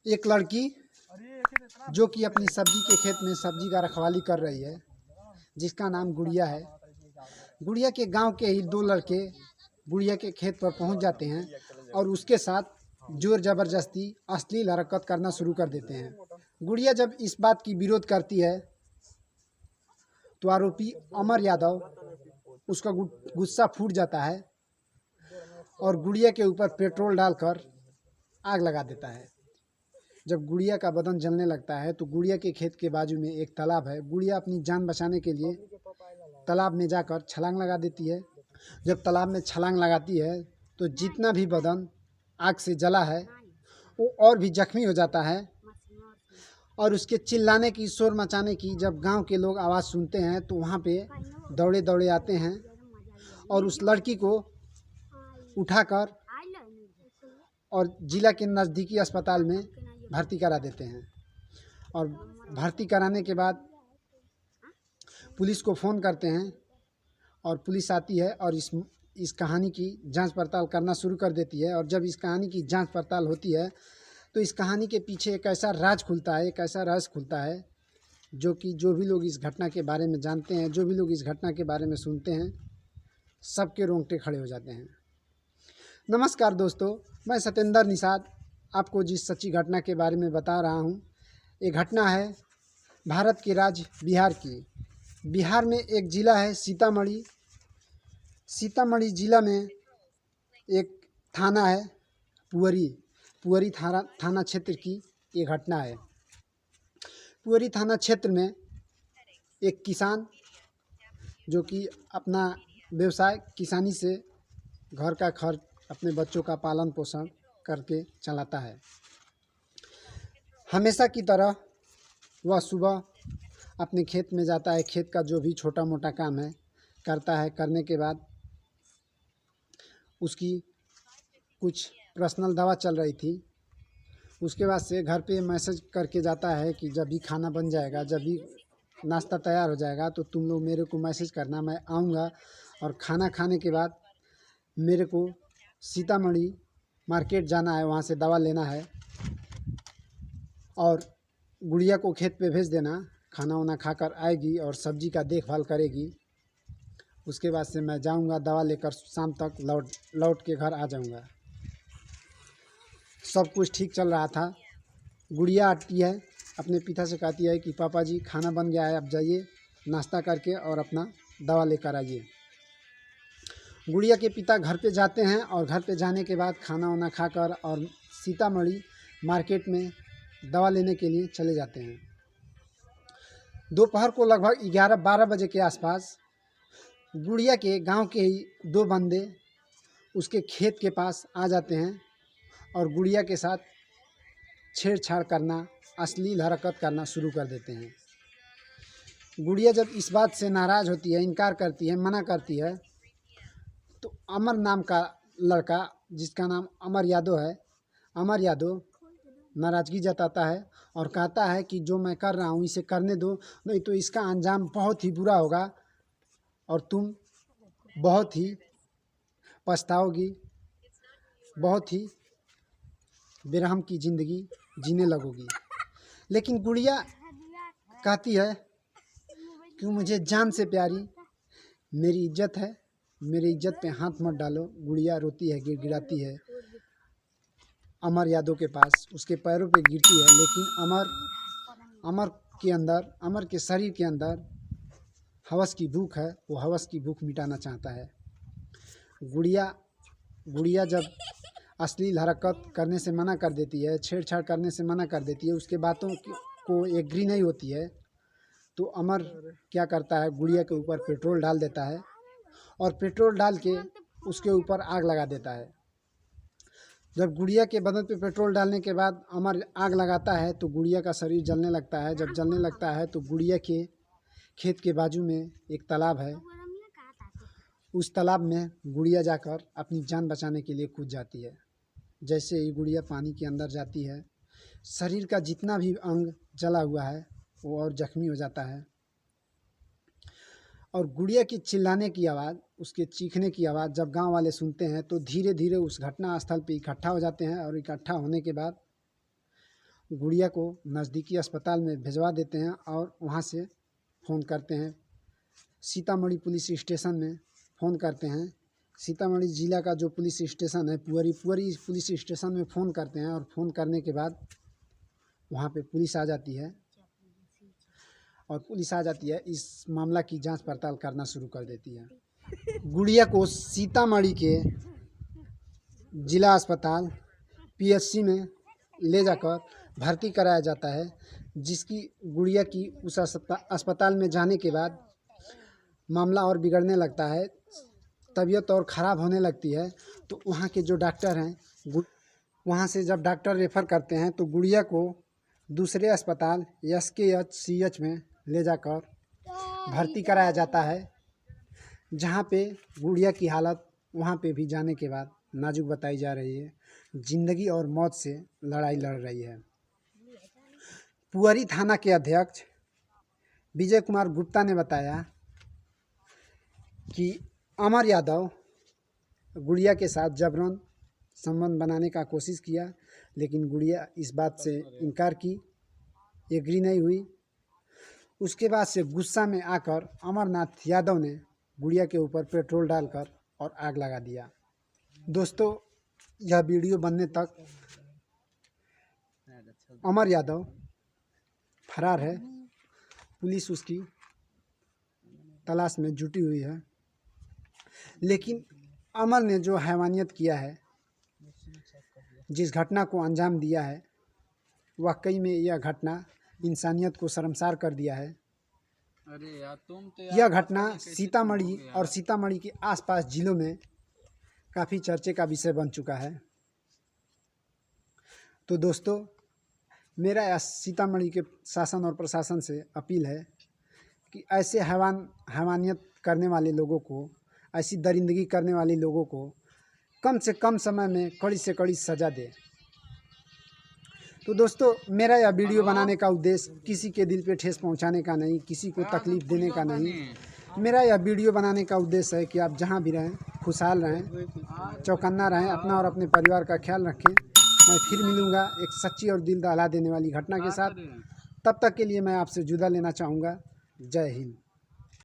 एक लड़की जो कि अपनी सब्जी के खेत में सब्जी का रखवाली कर रही है, जिसका नाम गुड़िया है। गुड़िया के गांव के ही दो लड़के गुड़िया के खेत पर पहुंच जाते हैं और उसके साथ जोर ज़बरदस्ती अश्लील हरकत करना शुरू कर देते हैं। गुड़िया जब इस बात की विरोध करती है तो आरोपी अमर यादव उसका गुस्सा फूट जाता है और गुड़िया के ऊपर पेट्रोल डालकर आग लगा देता है। जब गुड़िया का बदन जलने लगता है तो गुड़िया के खेत के बाजू में एक तालाब है। गुड़िया अपनी जान बचाने के लिए तालाब में जाकर छलांग लगा देती है। जब तालाब में छलांग लगाती है तो जितना भी बदन आग से जला है वो और भी जख्मी हो जाता है और उसके चिल्लाने की, शोर मचाने की जब गांव के लोग आवाज़ सुनते हैं तो वहाँ पे दौड़े दौड़े आते हैं और उस लड़की को उठाकर और जिला के नज़दीकी अस्पताल में भर्ती करा देते हैं। और भर्ती कराने के बाद पुलिस को फ़ोन करते हैं और पुलिस आती है और इस कहानी की जांच पड़ताल करना शुरू कर देती है। और जब इस कहानी की जांच पड़ताल होती है तो इस कहानी के पीछे एक ऐसा राज खुलता है, एक ऐसा रहस्य खुलता है जो भी लोग इस घटना के बारे में जानते हैं, जो भी लोग इस घटना के बारे में सुनते हैं, सबके रोंगटे खड़े हो जाते हैं। नमस्कार दोस्तों, मैं सत्येंद्र निषाद आपको जिस सच्ची घटना के बारे में बता रहा हूँ, ये घटना है भारत के राज्य बिहार की। बिहार में एक ज़िला है सीतामढ़ी। सीतामढ़ी ज़िला में एक थाना है पुअरी थाना क्षेत्र की ये घटना है। पुअरी थाना क्षेत्र में एक किसान जो कि अपना व्यवसाय किसानी से घर का खर्च, अपने बच्चों का पालन पोषण करके चलाता है। हमेशा की तरह वह सुबह अपने खेत में जाता है, खेत का जो भी छोटा मोटा काम है करता है। करने के बाद उसकी कुछ पर्सनल दवा चल रही थी। उसके बाद से घर पे मैसेज करके जाता है कि जब भी खाना बन जाएगा, जब भी नाश्ता तैयार हो जाएगा तो तुम लोग मेरे को मैसेज करना, मैं आऊँगा और खाना खाने के बाद मेरे को सीतामढ़ी मार्केट जाना है, वहाँ से दवा लेना है और गुड़िया को खेत पे भेज देना। खाना वाना खाकर आएगी और सब्जी का देखभाल करेगी। उसके बाद से मैं जाऊंगा दवा लेकर, शाम तक लौट के घर आ जाऊंगा। सब कुछ ठीक चल रहा था। गुड़िया आती है, अपने पिता से कहती है कि पापा जी खाना बन गया है, अब जाइए नाश्ता करके और अपना दवा लेकर आइए। गुड़िया के पिता घर पे जाते हैं और घर पे जाने के बाद खाना वाना खाकर और सीतामढ़ी मार्केट में दवा लेने के लिए चले जाते हैं। दोपहर को लगभग 11-12 बजे के आसपास गुड़िया के गांव के ही दो बंदे उसके खेत के पास आ जाते हैं और गुड़िया के साथ छेड़छाड़ करना, अश्लील हरकत करना शुरू कर देते हैं। गुड़िया जब इस बात से नाराज़ होती है, इनकार करती है, मना करती है, तो अमर नाम का लड़का, जिसका नाम अमर यादव है, अमर यादव नाराज़गी जताता है और कहता है कि जो मैं कर रहा हूँ इसे करने दो, नहीं तो इसका अंजाम बहुत ही बुरा होगा और तुम बहुत ही पछताओगी, बहुत ही बेरहम की ज़िंदगी जीने लगोगी। लेकिन गुड़िया कहती है कि मुझे जान से प्यारी मेरी इज्जत है, मेरी इज्जत पे हाथ मत डालो। गुड़िया रोती है, गिड़गिड़ाती है अमर यादव के पास, उसके पैरों पे गिरती है। लेकिन अमर के शरीर के अंदर हवस की भूख है, वो हवस की भूख मिटाना चाहता है। गुड़िया जब अश्लील हरकत करने से मना कर देती है, छेड़छाड़ करने से मना कर देती है, उसके बातों को एग्री नहीं होती है, तो अमर क्या करता है, गुड़िया के ऊपर पेट्रोल डाल देता है और पेट्रोल डाल के उसके ऊपर आग लगा देता है। जब गुड़िया के बदन पे पेट्रोल डालने के बाद अमर आग लगाता है तो गुड़िया का शरीर जलने लगता है। जब जलने लगता है तो गुड़िया के खेत के बाजू में एक तालाब है। उस तालाब में गुड़िया जाकर अपनी जान बचाने के लिए कूद जाती है। जैसे ही गुड़िया पानी के अंदर जाती है, शरीर का जितना भी अंग जला हुआ है वो और जख्मी हो जाता है और गुड़िया की चिल्लाने की आवाज़, उसके चीखने की आवाज़ जब गांव वाले सुनते हैं तो धीरे धीरे उस घटना स्थल पर इकट्ठा हो जाते हैं और इकट्ठा होने के बाद गुड़िया को नज़दीकी अस्पताल में भिजवा देते हैं और वहाँ से फ़ोन करते हैं सीतामढ़ी पुलिस स्टेशन में फ़ोन करते हैं। सीतामढ़ी ज़िला का जो पुलिस स्टेशन है पुअरी पुलिस स्टेशन में फ़ोन करते हैं और फ़ोन करने के बाद वहाँ पे पुलिस आ जाती है इस मामला की जांच पड़ताल करना शुरू कर देती है। गुड़िया को सीतामढ़ी के जिला अस्पताल पीएचसी में ले जाकर भर्ती कराया जाता है, जिसकी गुड़िया की उस अस्पताल में जाने के बाद मामला और बिगड़ने लगता है, तबीयत और ख़राब होने लगती है। तो वहाँ के जो डॉक्टर हैं वहाँ से जब डॉक्टर रेफ़र करते हैं तो गुड़िया को दूसरे अस्पताल SKHCH में ले जाकर भर्ती कराया जाता है, जहाँ पे गुड़िया की हालत वहाँ पे भी जाने के बाद नाजुक बताई जा रही है। ज़िंदगी और मौत से लड़ाई लड़ रही है। पुअरी थाना के अध्यक्ष विजय कुमार गुप्ता ने बताया कि अमर यादव गुड़िया के साथ जबरन संबंध बनाने का कोशिश किया, लेकिन गुड़िया इस बात से इनकार की, एग्री नहीं हुई। उसके बाद से गुस्सा में आकर अमरनाथ यादव ने गुड़िया के ऊपर पेट्रोल डालकर और आग लगा दिया। दोस्तों, यह वीडियो बनने तक अमर यादव फरार है, पुलिस उसकी तलाश में जुटी हुई है। लेकिन अमर ने जो हैवानियत किया है, जिस घटना को अंजाम दिया है, वाकई में यह घटना इंसानियत को शर्मसार कर दिया है। अरे यार तुम तो यह घटना सीतामढ़ी और सीतामढ़ी के आसपास जिलों में काफ़ी चर्चे का विषय बन चुका है। तो दोस्तों, मेरा सीतामढ़ी के शासन और प्रशासन से अपील है कि ऐसे हैवानियत करने वाले लोगों को, ऐसी दरिंदगी करने वाले लोगों को कम से कम समय में कड़ी से कड़ी सज़ा दे। तो दोस्तों, मेरा यह वीडियो बनाने का उद्देश्य किसी के दिल पे ठेस पहुंचाने का नहीं, किसी को तकलीफ़ देने का नहीं। मेरा यह वीडियो बनाने का उद्देश्य है कि आप जहां भी रहें खुशहाल रहें, चौकन्ना रहें, अपना और अपने परिवार का ख्याल रखें। मैं फिर मिलूँगा एक सच्ची और दिल दहला देने वाली घटना के साथ। तब तक के लिए मैं आपसे जुदा लेना चाहूँगा। जय हिंद।